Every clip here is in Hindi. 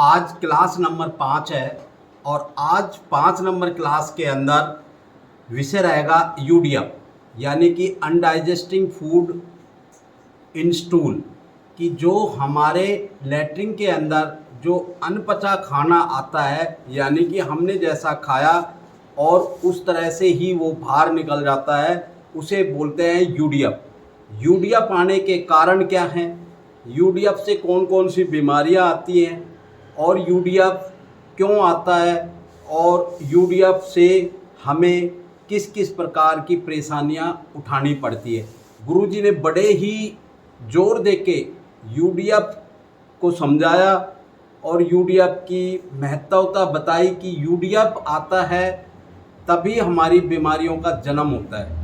आज क्लास नंबर 5 है और आज 5 नंबर क्लास के अंदर विषय रहेगा यूडीएफ यानी कि अनडाइजेस्टिंग फूड इन स्टूल कि जो हमारे लैट्रिन के अंदर जो अनपचा खाना आता है यानी कि हमने जैसा खाया और उस तरह से ही वो बाहर निकल जाता है, उसे बोलते हैं यूडीएफ। यूडीएफ आने के कारण क्या हैं, यूडीएफ से कौन कौन सी बीमारियां आती हैं और यूडीएफ क्यों आता है और यूडीएफ से हमें किस किस प्रकार की परेशानियां उठानी पड़ती है। गुरुजी ने बड़े ही जोर देके यूडीएफ को समझाया और यूडीएफ की महत्वता बताई कि यूडीएफ आता है तभी हमारी बीमारियों का जन्म होता है।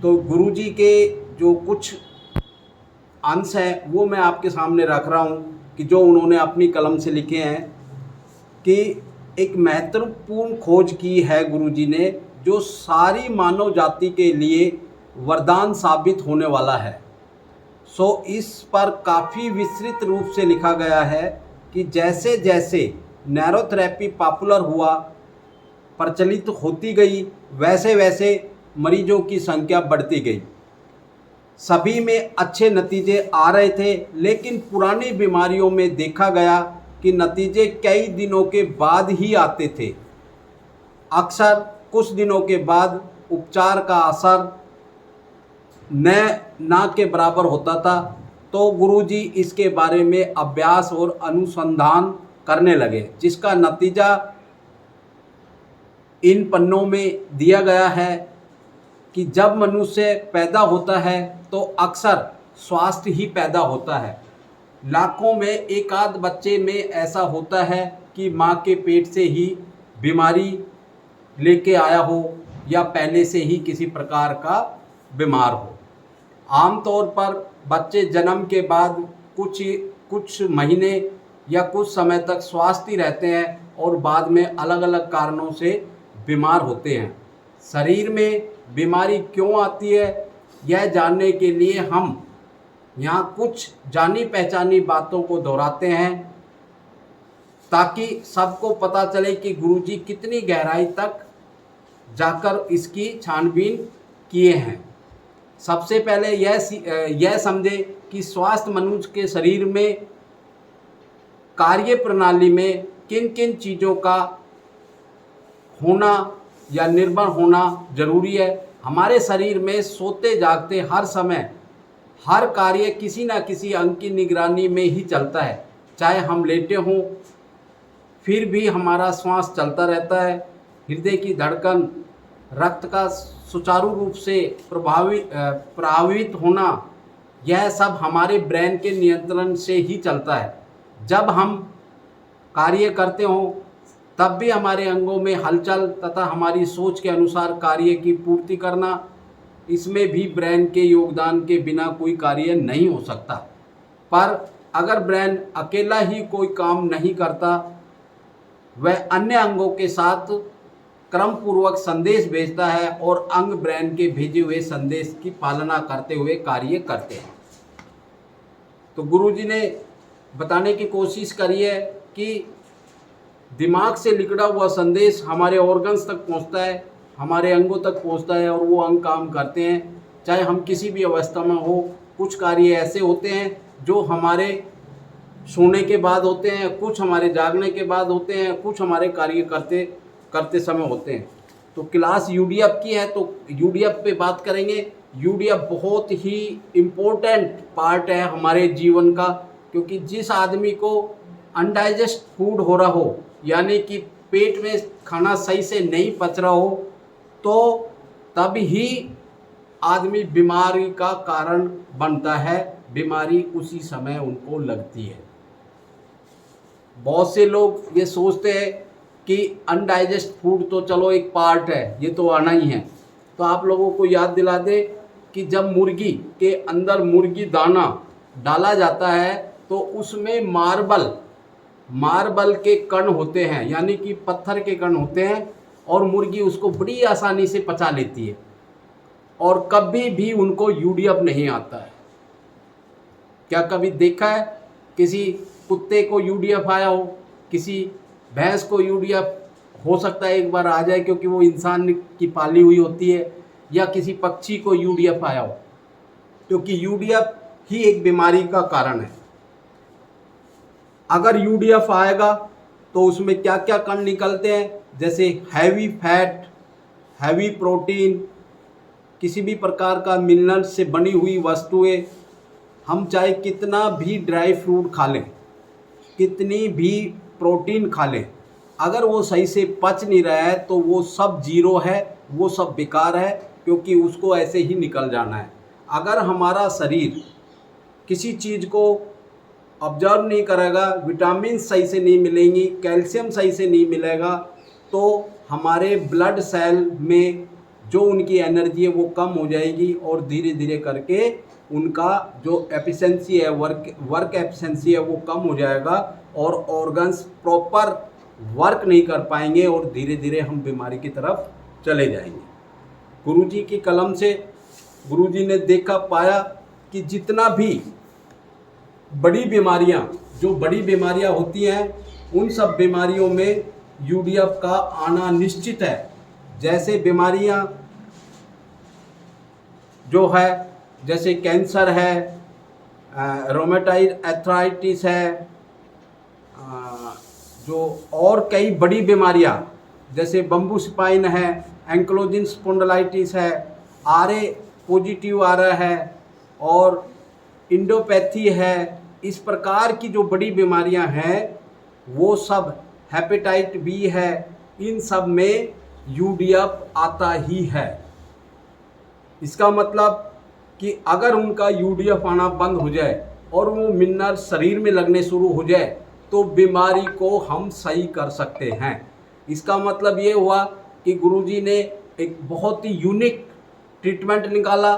तो गुरुजी के जो कुछ अंश हैं वो मैं आपके सामने रख रहा हूँ कि जो उन्होंने अपनी कलम से लिखे हैं कि एक महत्वपूर्ण खोज की है गुरुजी ने जो सारी मानव जाति के लिए वरदान साबित होने वाला है। इस पर काफ़ी विस्तृत रूप से लिखा गया है कि जैसे जैसे नैरोथेरेपी पॉपुलर हुआ, प्रचलित होती गई, वैसे वैसे मरीजों की संख्या बढ़ती गई। सभी में अच्छे नतीजे आ रहे थे, लेकिन पुरानी बीमारियों में देखा गया कि नतीजे कई दिनों के बाद ही आते थे। अक्सर कुछ दिनों के बाद उपचार का असर ना के बराबर होता था। तो गुरुजी इसके बारे में अभ्यास और अनुसंधान करने लगे, जिसका नतीजा इन पन्नों में दिया गया है कि जब मनुष्य पैदा होता है तो अक्सर स्वास्थ्य ही पैदा होता है। लाखों में एक आध बच्चे में ऐसा होता है कि माँ के पेट से ही बीमारी लेके आया हो या पहले से ही किसी प्रकार का बीमार हो। आमतौर पर बच्चे जन्म के बाद कुछ महीने या कुछ समय तक स्वस्थ ही रहते हैं और बाद में अलग अलग कारणों से बीमार होते हैं। शरीर में बीमारी क्यों आती है यह जानने के लिए हम यहाँ कुछ जानी पहचानी बातों को दोहराते हैं ताकि सबको पता चले कि गुरुजी कितनी गहराई तक जाकर इसकी छानबीन किए हैं। सबसे पहले यह समझे कि स्वास्थ्य मनुष्य के शरीर में कार्य प्रणाली में किन किन चीज़ों का होना या निर्भर होना जरूरी है। हमारे शरीर में सोते जागते हर समय हर कार्य किसी न किसी अंग की निगरानी में ही चलता है। चाहे हम लेटे हों फिर भी हमारा श्वास चलता रहता है, हृदय की धड़कन, रक्त का सुचारू रूप से प्रभावित होना, यह सब हमारे ब्रेन के नियंत्रण से ही चलता है। जब हम कार्य करते हों तब भी हमारे अंगों में हलचल तथा हमारी सोच के अनुसार कार्य की पूर्ति करना, इसमें भी ब्रेन के योगदान के बिना कोई कार्य नहीं हो सकता। पर अगर ब्रेन अकेला ही कोई काम नहीं करता, वह अन्य अंगों के साथ क्रम पूर्वक संदेश भेजता है और अंग ब्रेन के भेजे हुए संदेश की पालना करते हुए कार्य करते हैं। तो गुरुजी ने बताने की कोशिश करी है कि दिमाग से लिखा हुआ संदेश हमारे ऑर्गन्स तक पहुंचता है, हमारे अंगों तक पहुंचता है और वो अंग काम करते हैं, चाहे हम किसी भी अवस्था में हो। कुछ कार्य ऐसे होते हैं जो हमारे सोने के बाद होते हैं, कुछ हमारे जागने के बाद होते हैं, कुछ हमारे कार्य करते समय होते हैं। तो क्लास यूडीएफ की है तो यूडीएफ पे बात करेंगे। यूडीएफ बहुत ही इम्पोर्टेंट पार्ट है हमारे जीवन का, क्योंकि जिस आदमी को अनडाइजेस्ट फूड हो रहा हो यानी कि पेट में खाना सही से नहीं पच रहा हो, तो तब ही आदमी बीमारी का कारण बनता है, बीमारी उसी समय उनको लगती है। बहुत से लोग ये सोचते हैं कि अनडाइजेस्ट फूड तो चलो एक पार्ट है, ये तो आना ही है। तो आप लोगों को याद दिला दे कि जब मुर्गी के अंदर मुर्गी दाना डाला जाता है तो उसमें मार्बल के कण होते हैं यानी कि पत्थर के कण होते हैं और मुर्गी उसको बड़ी आसानी से पचा लेती है और कभी भी उनको यूडीएफ नहीं आता है। क्या कभी देखा है किसी कुत्ते को यूडीएफ आया हो, किसी भैंस को यूडीएफ हो सकता है एक बार आ जाए क्योंकि वो इंसान की पाली हुई होती है, या किसी पक्षी को यूडीएफ आया हो, क्योंकि यूडीएफ ही एक बीमारी का कारण है। अगर यूडीएफ आएगा तो उसमें क्या क्या कण निकलते हैं, जैसे हैवी फैट, हैवी प्रोटीन, किसी भी प्रकार का मिनरल से बनी हुई वस्तुएं। हम चाहे कितना भी ड्राई फ्रूट खा लें, कितनी भी प्रोटीन खा लें, अगर वो सही से पच नहीं रहा है तो वो सब जीरो है, वो सब बेकार है, क्योंकि उसको ऐसे ही निकल जाना है। अगर हमारा शरीर किसी चीज़ को ऑब्जर्व नहीं करेगा, विटामिन सही से नहीं मिलेंगी, कैल्शियम सही से नहीं मिलेगा, तो हमारे ब्लड सेल में जो उनकी एनर्जी है वो कम हो जाएगी और धीरे धीरे करके उनका जो एफिशिएंसी है, वर्क एफिशिएंसी है वो कम हो जाएगा और ऑर्गन्स प्रॉपर वर्क नहीं कर पाएंगे और धीरे धीरे हम बीमारी की तरफ चले जाएंगे। गुरुजी की कलम से गुरुजी ने देखा पाया कि जितना भी बड़ी बीमारियां होती हैं, उन सब बीमारियों में यूडीएफ का आना निश्चित है। जैसे बीमारियां जो है, जैसे कैंसर है, रोमेटाइड आर्थराइटिस है, जो और कई बड़ी बीमारियां जैसे बम्बू स्पाइन है, एंक्लोजिन स्पॉन्डिलाइटिस है, आरए पॉजिटिव आ रहा है और इंडोपैथी है, इस प्रकार की जो बड़ी बीमारियां हैं वो सब, हेपेटाइट बी है, इन सब में यूडीएफ आता ही है। इसका मतलब कि अगर उनका यूडीएफ आना बंद हो जाए और वो मिनरल शरीर में लगने शुरू हो जाए तो बीमारी को हम सही कर सकते हैं। इसका मतलब ये हुआ कि गुरुजी ने एक बहुत ही यूनिक ट्रीटमेंट निकाला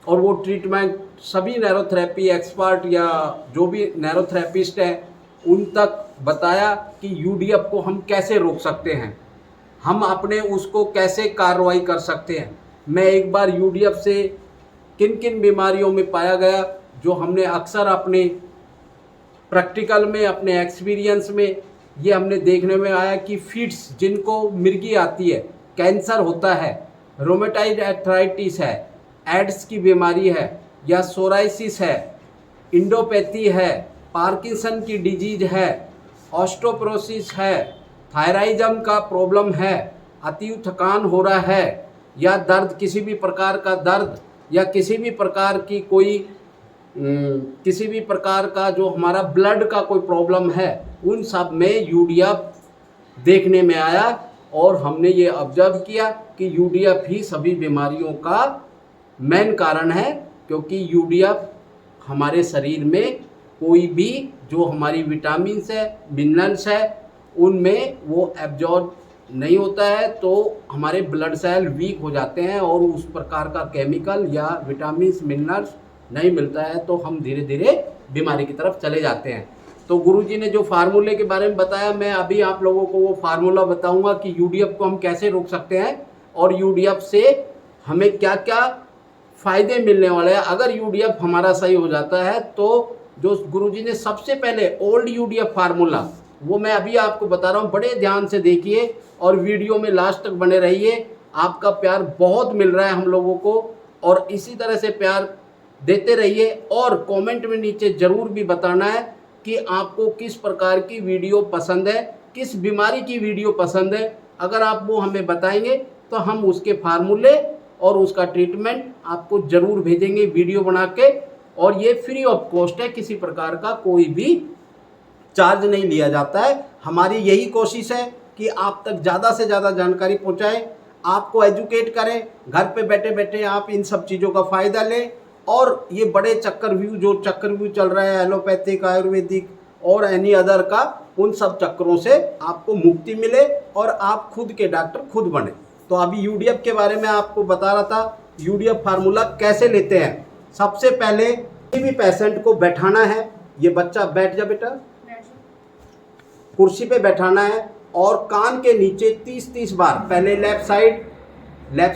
और वो ट्रीटमेंट सभी नैरोथेरेपी एक्सपर्ट या जो भी नैरोथेरेपिस्ट हैं उन तक बताया कि यूडीएफ को हम कैसे रोक सकते हैं, हम अपने उसको कैसे कार्रवाई कर सकते हैं। मैं एक बार यूडीएफ से किन किन बीमारियों में पाया गया, जो हमने अक्सर अपने प्रैक्टिकल में, अपने एक्सपीरियंस में ये हमने देखने में आया कि फिट्स जिनको मिर्गी आती है, कैंसर होता है, रोमेटाइड आर्थराइटिस है, एड्स की बीमारी है या सोराइसिस है, इंडोपैथी है, पार्किंसन की डिजीज है, ऑस्टोपोरोसिस है, थायराइज्म का प्रॉब्लम है, अति थकान हो रहा है या दर्द, किसी भी प्रकार का दर्द या किसी भी प्रकार की कोई किसी भी प्रकार का जो हमारा ब्लड का कोई प्रॉब्लम है, उन सब में यूडीएफ देखने में आया और हमने ये ऑब्जर्व किया कि यूडीएफ ही सभी बीमारियों का मेन कारण है, क्योंकि यूडीएफ हमारे शरीर में कोई भी जो हमारी विटामिन्स है, मिनरल्स है, उनमें वो एब्जॉर्ब नहीं होता है, तो हमारे ब्लड सेल वीक हो जाते हैं और उस प्रकार का केमिकल या विटामिन्स, मिनरल्स नहीं मिलता है, तो हम धीरे धीरे बीमारी की तरफ चले जाते हैं। तो गुरुजी ने जो फार्मूले के बारे में बताया, मैं अभी आप लोगों को वो फार्मूला बताऊंगा कि यूडीएफ को हम कैसे रोक सकते हैं और यूडीएफ से हमें क्या क्या फ़ायदे मिलने वाले हैं। अगर यूडीएफ हमारा सही हो जाता है तो जो गुरुजी ने सबसे पहले ओल्ड यूडीएफ फार्मूला, वो मैं अभी आपको बता रहा हूँ, बड़े ध्यान से देखिए और वीडियो में लास्ट तक बने रहिए। आपका प्यार बहुत मिल रहा है हम लोगों को और इसी तरह से प्यार देते रहिए और कमेंट में नीचे ज़रूर भी बताना है कि आपको किस प्रकार की वीडियो पसंद है, किस बीमारी की वीडियो पसंद है। अगर आप वो हमें बताएंगे तो हम उसके फार्मूले और उसका ट्रीटमेंट आपको ज़रूर भेजेंगे वीडियो बना के, और ये फ्री ऑफ कॉस्ट है, किसी प्रकार का कोई भी चार्ज नहीं लिया जाता है। हमारी यही कोशिश है कि आप तक ज़्यादा से ज़्यादा जानकारी पहुँचाएं, आपको एजुकेट करें, घर पे बैठे बैठे आप इन सब चीज़ों का फ़ायदा लें और ये बड़े चक्रव्यूह चल रहा है, एलोपैथिक, आयुर्वेदिक और एनी अदर का, उन सब चक्रों से आपको मुक्ति मिले और आप खुद के डॉक्टर खुद बने। तो अभी यूडीएफ के बारे में आपको बता रहा था, यूडीएफ फार्मूला कैसे लेते हैं। सबसे पहले किसी भी पेशेंट को बैठाना है, ये बच्चा बैठ जा बेटा, कुर्सी पे बैठाना है और कान के नीचे 30-30 बार, पहले लेफ्ट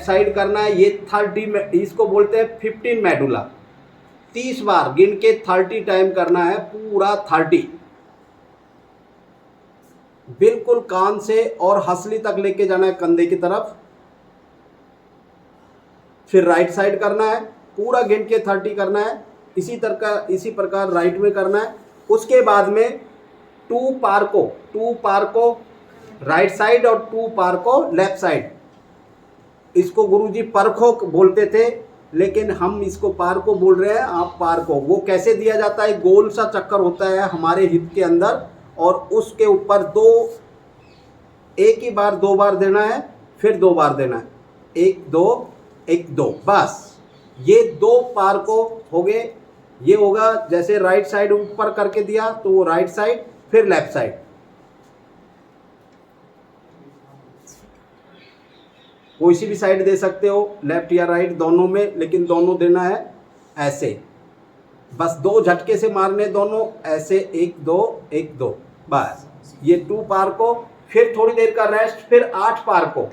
साइड करना है। ये 30, इसको बोलते हैं 15 मेडुला, 30 बार गिन के 30 टाइम करना है, पूरा 30, बिल्कुल कान से और हंसली तक लेके जाना है कंधे की तरफ। फिर राइट साइड करना है, पूरा गिन के 30 करना है, इसी प्रकार राइट में करना है। उसके बाद में 2 पार को राइट साइड और 2 पार को लेफ्ट साइड। इसको गुरुजी परखो बोलते थे, लेकिन हम इसको पार को बोल रहे हैं, आप पार को। वो कैसे दिया जाता है, गोल सा चक्कर होता है हमारे हिप के अंदर, और उसके ऊपर एक ही बार 2 बार देना है, फिर 2 बार देना है, 1 2 1 2, बस ये 2 पार को हो गए। ये होगा जैसे राइट साइड ऊपर करके दिया तो वो राइट साइड, फिर लेफ्ट साइड। कोई सी भी साइड दे सकते हो, लेफ्ट या राइट दोनों में, लेकिन दोनों देना है ऐसे, बस 2 झटके से मारने दोनों ऐसे, 1 2 1 2, बस ये 2 पार को। फिर थोड़ी देर का रेस्ट, फिर 8 पार को,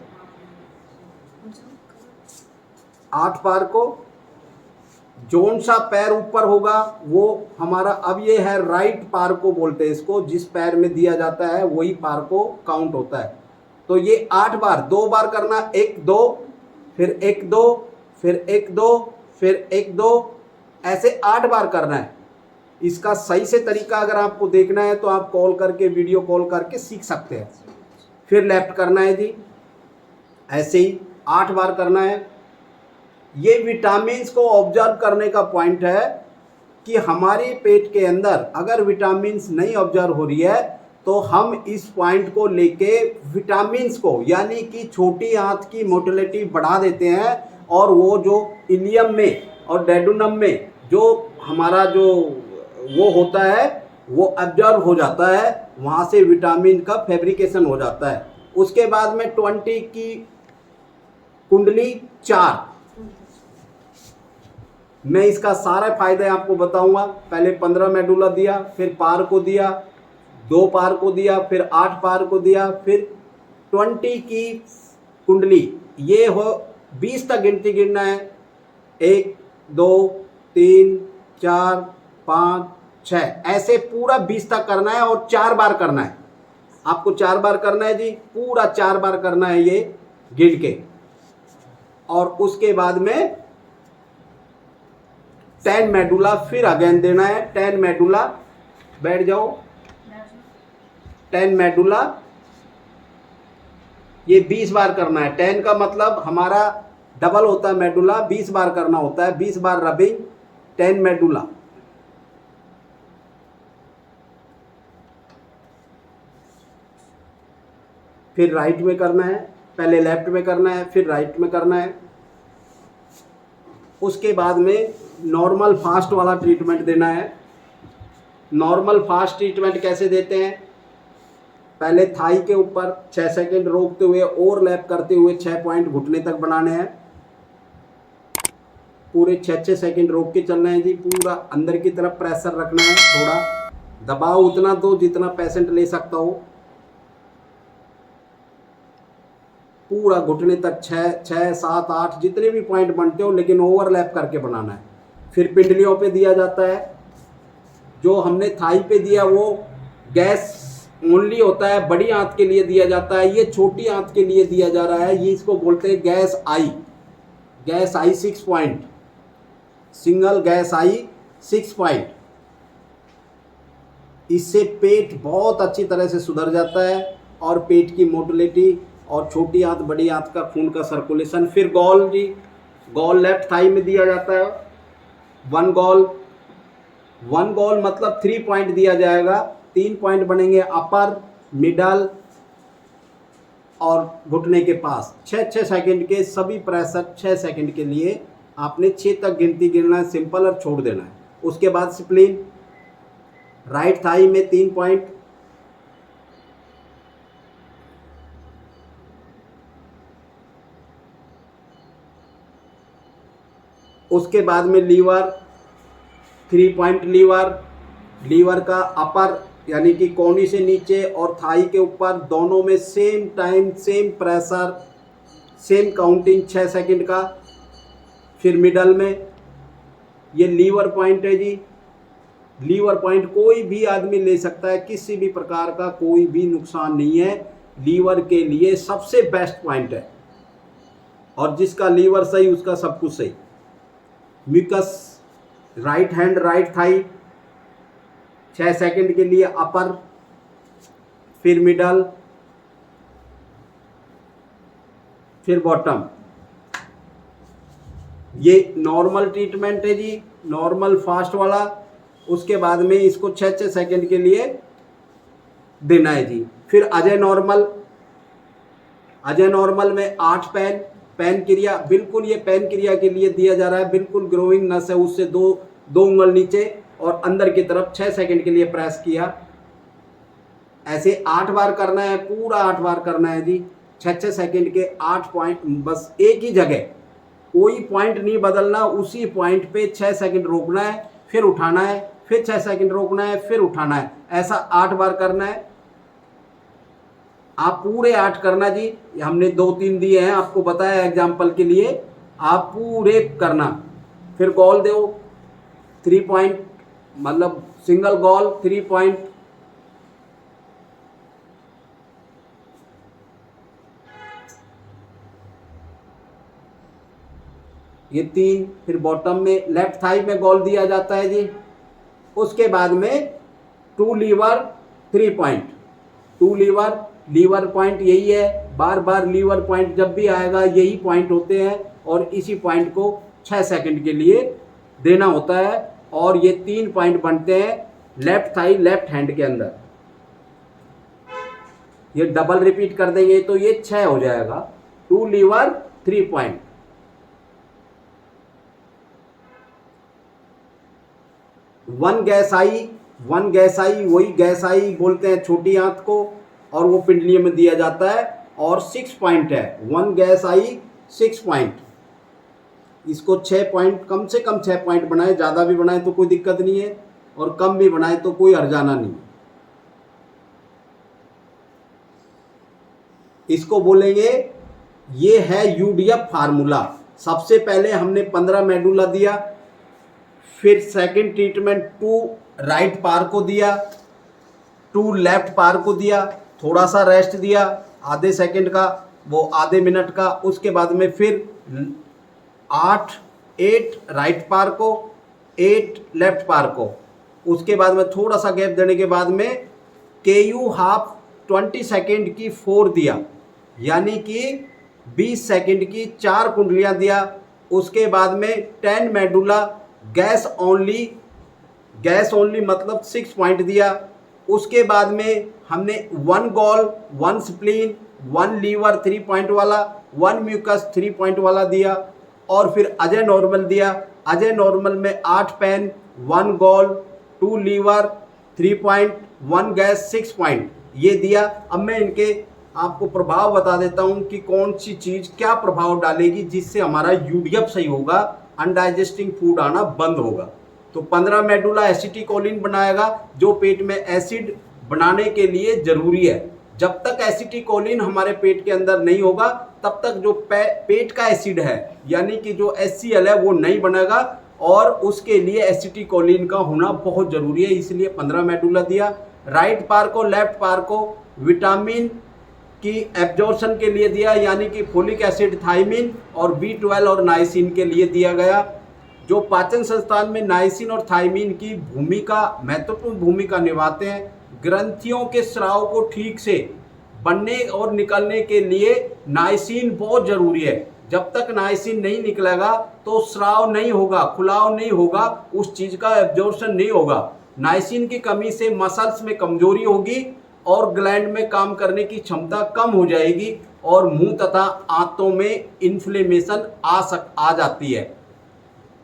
8 पार को। जोन सा पैर ऊपर होगा वो हमारा, अब ये है राइट पार को बोलते हैं इसको, जिस पैर में दिया जाता है वही पार को काउंट होता है। तो ये 8 बार, 2 बार करना, 1 2, फिर 1 2, फिर 1 2, फिर 1 2, ऐसे 8 बार करना है। इसका सही से तरीका अगर आपको देखना है तो आप कॉल करके, वीडियो कॉल करके सीख सकते हैं। फिर लेफ्ट करना है जी, ऐसे ही 8 बार करना है। ये विटामिन्स को ऑब्जर्व करने का पॉइंट है कि हमारे पेट के अंदर अगर विटामिन्स नहीं ऑब्जर्व हो रही है तो हम इस पॉइंट को लेके विटामिन्स को, यानी कि छोटी आंत की मोटिलिटी बढ़ा देते हैं, और वो जो इलियम में और डेडुनम में जो हमारा जो वो होता है वो ऑब्जर्व हो जाता है, वहाँ से विटामिन का फैब्रिकेशन हो जाता है। उसके बाद में 20 की कुंडली 4, मैं इसका सारे फायदे आपको बताऊंगा। पहले 15 मेडुला दिया, फिर पार को दिया, 2 पार को दिया, फिर 8 पार को दिया, फिर 20 की कुंडली। ये हो 20 तक गिनती गिनना है, 1 2 3 4 5 6, ऐसे पूरा 20 तक करना है, और 4 बार करना है। आपको 4 बार करना है जी, पूरा 4 बार करना है ये गिन के। और उसके बाद में 10 मेडुला फिर अगेन देना है। 10 मेडुला, बैठ जाओ, 10 मेडुला, ये 20 बार करना है। 10 का मतलब हमारा डबल होता है मेडुला, 20 बार करना होता है, 20 बार रबिंग, 10 मेडुला। फिर राइट में करना है, पहले लेफ्ट में करना है, फिर राइट में करना है। उसके बाद में नॉर्मल फास्ट वाला ट्रीटमेंट देना है। नॉर्मल फास्ट ट्रीटमेंट कैसे देते हैं, पहले थाई के ऊपर 6 सेकंड रोकते हुए ओवरलैप करते हुए 6 पॉइंट घुटने तक बनाने हैं। पूरे 6 सेकंड रोक के चलना है जी, पूरा अंदर की तरफ प्रेशर रखना है, थोड़ा दबाव उतना दो जितना पेशेंट ले सकता हो। पूरा घुटने तक 6 7 8 जितने भी पॉइंट बनते हो, लेकिन ओवरलैप करके बनाना है। फिर पिंडलियों पे दिया जाता है, जो हमने थाई पे दिया वो गैस ओनली होता है, बड़ी आंत के लिए दिया जाता है, ये छोटी आंत के लिए दिया जा रहा है। ये इसको बोलते हैं गैस आई 6 पॉइंट, सिंगल गैस आई 6 पॉइंट। इससे पेट बहुत अच्छी तरह से सुधर जाता है, और पेट की मोटिलिटी और छोटी आंत बड़ी आंत का खून का सर्कुलेशन। फिर गॉल जी, गॉल लेफ्ट थाई में दिया जाता है, 1 गॉल मतलब 3 पॉइंट दिया जाएगा। 3 पॉइंट बनेंगे अपर, मिडल और घुटने के पास। 6 सेकंड के सभी प्रेशर 6 सेकंड के लिए आपने 6 तक गिनती गिनना है, सिंपल, और छोड़ देना है। उसके बाद स्प्लीन, राइट थाई में 3 पॉइंट, उसके बाद में लीवर, 3 पॉइंट लीवर का अपर यानी कि कोहनी से नीचे और थाई के ऊपर दोनों में same time, same pressure, same counting 6 second का। फिर मिडल में ये लीवर पॉइंट है जी। लीवर पॉइंट कोई भी आदमी ले सकता है, किसी भी प्रकार का कोई भी नुकसान नहीं है, लीवर के लिए सबसे बेस्ट पॉइंट है। और जिसका लीवर सही उसका सब कुछ सही। म्यूकस right hand right thigh 6 second के लिए अपर, फिर मिडल, फिर बॉटम। ये नॉर्मल ट्रीटमेंट है जी, नॉर्मल फास्ट वाला। उसके बाद में इसको 6 सेकंड के लिए देना है जी। फिर अजय नॉर्मल, अजय नॉर्मल में 8 पैन क्रिया, बिल्कुल ये पैन क्रिया के लिए दिया जा रहा है। बिल्कुल ग्रोइंग नस है उससे दो उंगल नीचे और अंदर की तरफ 6 सेकंड के लिए प्रेस किया। ऐसे 8 बार करना है, पूरा 8 बार करना है जी। 6 सेकंड के 8 पॉइंट, बस एक ही जगह, कोई पॉइंट नहीं बदलना, उसी पॉइंट पे 6 सेकंड रोकना है, फिर उठाना है, फिर 6 सेकंड रोकना है, फिर उठाना है। ऐसा 8 बार करना है। आप पूरे 8 करना जी। हमने 2-3 दिए हैं, आपको बताया एग्जाम्पल के लिए, आप पूरे करना। फिर गोल दो 3 पॉइंट, मतलब सिंगल गोल 3 पॉइंट। ये 3। फिर बॉटम में लेफ्ट थाई में गोल दिया जाता है जी। उसके बाद में 2 लीवर 3 पॉइंट। 2 लीवर पॉइंट यही है, बार बार लीवर पॉइंट जब भी आएगा यही पॉइंट होते हैं और इसी पॉइंट को 6 सेकंड के लिए देना होता है। और ये 3 पॉइंट बनते हैं लेफ्ट थाई लेफ्ट हैंड के अंदर। ये डबल रिपीट कर देंगे तो ये 6 हो जाएगा। 2 लीवर 3 पॉइंट। वन गैस आई वही गैस आई बोलते हैं छोटी आंत को, और वो पिंडलियों में दिया जाता है। और 6 पॉइंट है, 1 गैस आई 6 पॉइंट। इसको 6 पॉइंट, कम से कम 6 पॉइंट बनाए, ज़्यादा भी बनाए तो कोई दिक्कत नहीं है और कम भी बनाए तो कोई हर्जाना नहीं। इसको बोलेंगे, ये है यूडीएफ फार्मूला। सबसे पहले हमने 15 मेडुला दिया, फिर सेकंड ट्रीटमेंट 2 राइट पार को दिया, 2 लेफ्ट पार को दिया, थोड़ा सा रेस्ट दिया आधे सेकंड का, वो आधे मिनट का। उसके बाद में फिर 8 राइट पार को, 8 लेफ्ट पार को। उसके बाद में थोड़ा सा गैप देने के बाद में KU हाफ 20 सेकंड की 4 दिया, यानी कि 20 सेकंड की 4 कुंडलियां दिया। उसके बाद में 10 मेडुला गैस ओनली मतलब 6 पॉइंट दिया। उसके बाद में हमने 1 गॉल 1 स्प्लीन 1 लीवर 3 पॉइंट वाला, 1 म्यूकस 3 पॉइंट वाला दिया। और फिर अजय नॉर्मल दिया। अजय नॉर्मल में 8 पैन 1 गॉल 2 लीवर 3 पॉइंट 1 गैस 6 पॉइंट ये दिया। अब मैं इनके आपको प्रभाव बता देता हूं कि कौन सी चीज़ क्या प्रभाव डालेगी जिससे हमारा यूडीएफ सही होगा, अनडाइजेस्टिंग फूड आना बंद होगा। तो 15 मेडुला एसिटिकोलिन बनाएगा, जो पेट में एसिड बनाने के लिए जरूरी है। जब तक एसिटिकोलिन हमारे पेट के अंदर नहीं होगा तब तक जो पेट का एसिड है यानी कि जो HCl है वो नहीं बनेगा, और उसके लिए एसिटिकोलिन का होना बहुत जरूरी है। इसलिए 15 मेडुला दिया। राइट पार को लेफ्ट पार को विटामिन की एब्जॉर्प्शन के लिए दिया, यानी कि फोलिक एसिड, थायमिन और B12 और नाइसिन के लिए दिया गया। जो पाचन संस्थान में नाइसिन और थायमिन की भूमिका, महत्वपूर्ण भूमिका निभाते हैं। ग्रंथियों के स्राव को ठीक से बनने और निकलने के लिए नाइसिन बहुत जरूरी है। जब तक नाइसिन नहीं निकलेगा तो स्राव नहीं होगा, खुलाव नहीं होगा, उस चीज का एब्जॉर्प्शन नहीं होगा। नाइसिन की कमी से मसल्स में कमजोरी होगी और ग्लैंड में काम करने की क्षमता कम हो जाएगी और मुंह तथा आंतों में इन्फ्लेमेशन आ जाती है।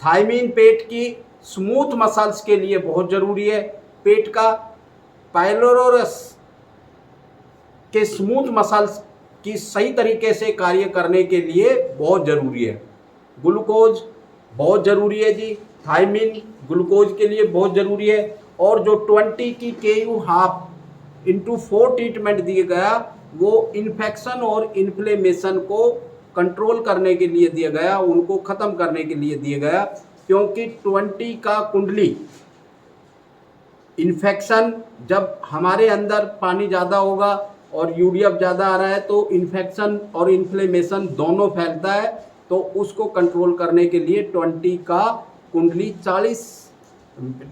थायमिन पेट की स्मूथ मसल्स के लिए बहुत जरूरी है। पेट का पाइलोरोरस के स्मूथ मसल्स की सही तरीके से कार्य करने के लिए बहुत जरूरी है। ग्लूकोज बहुत जरूरी है जी, थायमिन ग्लूकोज के लिए बहुत जरूरी है। और जो 20 की KU हाफ इंटू 4 ट्रीटमेंट दिया गया वो इन्फेक्शन और इन्फ्लेमेशन को कंट्रोल करने के लिए दिया गया, उनको ख़त्म करने के लिए दिया गया। क्योंकि 20 का कुंडली इन्फेक्शन, जब हमारे अंदर पानी ज़्यादा होगा और यूरिया ज़्यादा आ रहा है तो इन्फेक्शन और इन्फ्लेमेशन दोनों फैलता है। तो उसको कंट्रोल करने के लिए 20 का कुंडली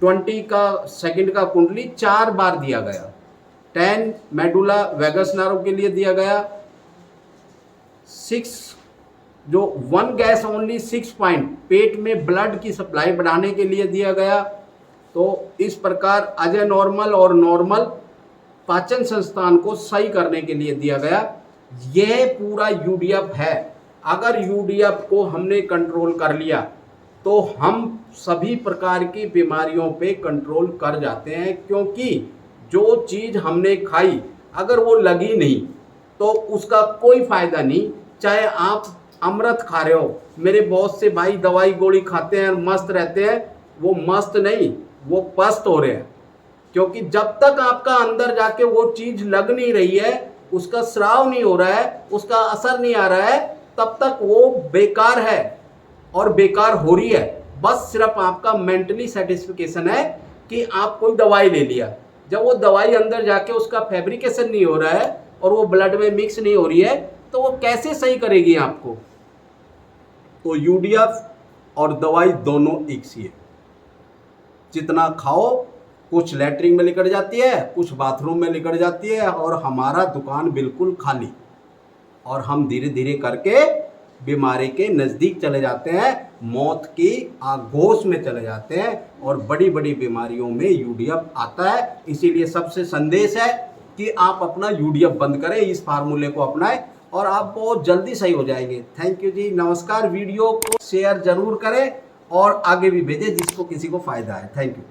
20 का सेकंड का कुंडली 4 बार दिया गया। 10 मेडुला वेगस नर्व के लिए दिया गया। 6 जो 1 गैस ओनली 6 पॉइंट पेट में ब्लड की सप्लाई बढ़ाने के लिए दिया गया। तो इस प्रकार अजय नॉर्मल और नॉर्मल पाचन संस्थान को सही करने के लिए दिया गया। यह पूरा यूडीएफ है। अगर यूडीएफ को हमने कंट्रोल कर लिया तो हम सभी प्रकार की बीमारियों पे कंट्रोल कर जाते हैं, क्योंकि जो चीज़ हमने खाई अगर वो लगी नहीं तो उसका कोई फायदा नहीं। चाहे आप अमृत खा रहे हो, मेरे बहुत से भाई दवाई गोली खाते हैं मस्त रहते हैं, वो मस्त नहीं, वो पस्त हो रहे हैं, क्योंकि जब तक आपका अंदर जाके वो चीज़ लग नहीं रही है, उसका स्राव नहीं हो रहा है, उसका असर नहीं आ रहा है, तब तक वो बेकार है और बेकार हो रही है। बस सिर्फ आपका मेंटली सेटिस्फिकेशन है कि आप कोई दवाई ले लिया। जब वो दवाई अंदर जाके उसका फैब्रिकेशन नहीं हो रहा है और वो ब्लड में मिक्स नहीं हो रही है तो वो कैसे सही करेगी आपको। तो यूडीएफ और दवाई दोनों एक सी है। जितना खाओ, कुछ लैट्रिन में निकल जाती है, कुछ बाथरूम में निकल जाती है और हमारा दुकान बिल्कुल खाली, और हम धीरे धीरे करके बीमारी के नज़दीक चले जाते हैं, मौत की आगोश में चले जाते हैं और बड़ी बड़ी बीमारियों में यूडीएफ आता है। इसीलिए सबसे संदेश है कि आप अपना यूडीएफ बंद करें, इस फार्मूले को अपनाएं और आप बहुत जल्दी सही हो जाएंगे। थैंक यू जी, नमस्कार। वीडियो को शेयर जरूर करें और आगे भी भेजें जिसको किसी को फ़ायदा है। Thank you.